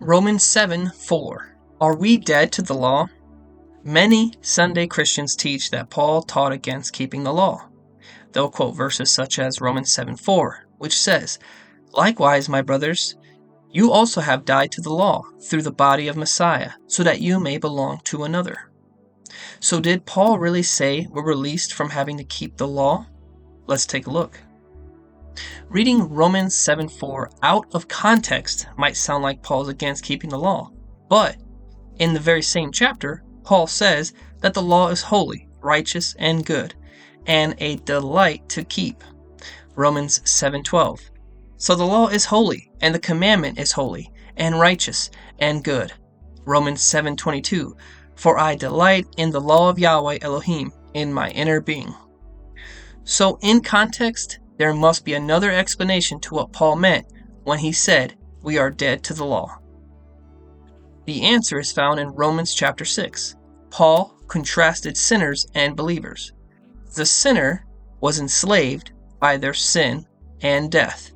Romans 7:4. Are we dead to the law? Many Sunday Christians teach that Paul taught against keeping the law. They'll quote verses such as Romans 7:4, which says, "Likewise, my brothers, you also have died to the law through the body of Messiah, so that you may belong to another." So did Paul really say we're released from having to keep the law? Let's take a look. Reading Romans 7:4 out of context might sound like Paul's against keeping the law, but in the very same chapter, Paul says that the law is holy, righteous, and good, and a delight to keep. Romans 7:12. So the law is holy, and the commandment is holy, and righteous, and good. Romans 7:22. For I delight in the law of Yahweh Elohim in my inner being. So in context, there must be another explanation to what Paul meant when he said we are dead to the law. The answer is found in Romans chapter 6. Paul contrasted sinners and believers. The sinner was enslaved by their sin and death,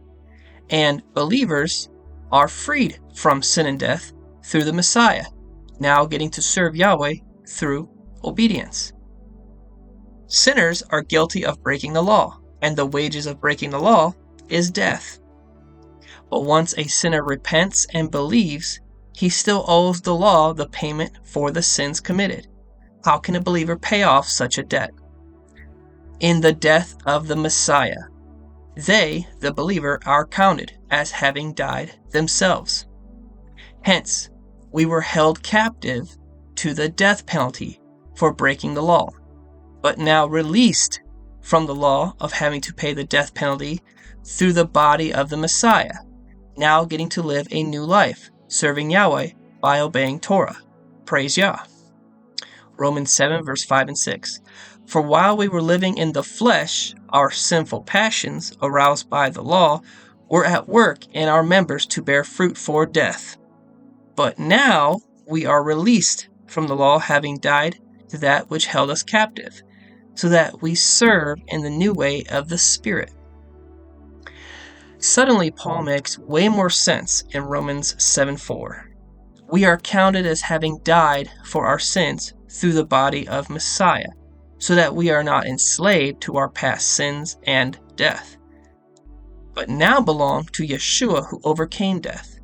and believers are freed from sin and death through the Messiah, now getting to serve Yahweh through obedience. Sinners are guilty of breaking the law, and the wages of breaking the law is death. But once a sinner repents and believes, he still owes the law the payment for the sins committed. How can a believer pay off such a debt? In the death of the Messiah, they, the believer, are counted as having died themselves. Hence, we were held captive to the death penalty for breaking the law, but now released from the law of having to pay the death penalty through the body of the Messiah, now getting to live a new life, serving Yahweh by obeying Torah. Praise Yah. Romans 7 verse 5 and 6. For while we were living in the flesh, our sinful passions, aroused by the law, were at work in our members to bear fruit for death. But now we are released from the law, having died to that which held us captive, so that we serve in the new way of the Spirit. Suddenly, Paul makes way more sense in Romans 7:4. We are counted as having died for our sins through the body of Messiah, so that we are not enslaved to our past sins and death, but now belong to Yeshua who overcame death,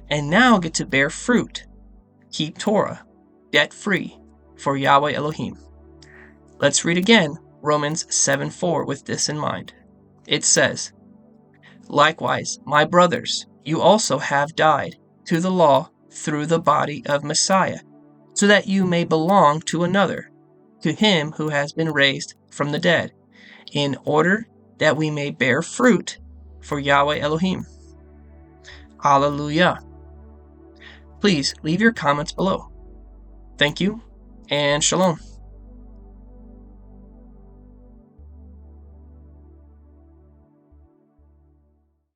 and now get to bear fruit, keep Torah, debt-free, for Yahweh Elohim. Let's read again Romans 7:4 with this in mind. It says, "Likewise, my brothers, you also have died to the law through the body of Messiah, so that you may belong to another, to him who has been raised from the dead, in order that we may bear fruit for Yahweh Elohim." Hallelujah. Please leave your comments below. Thank you, and shalom.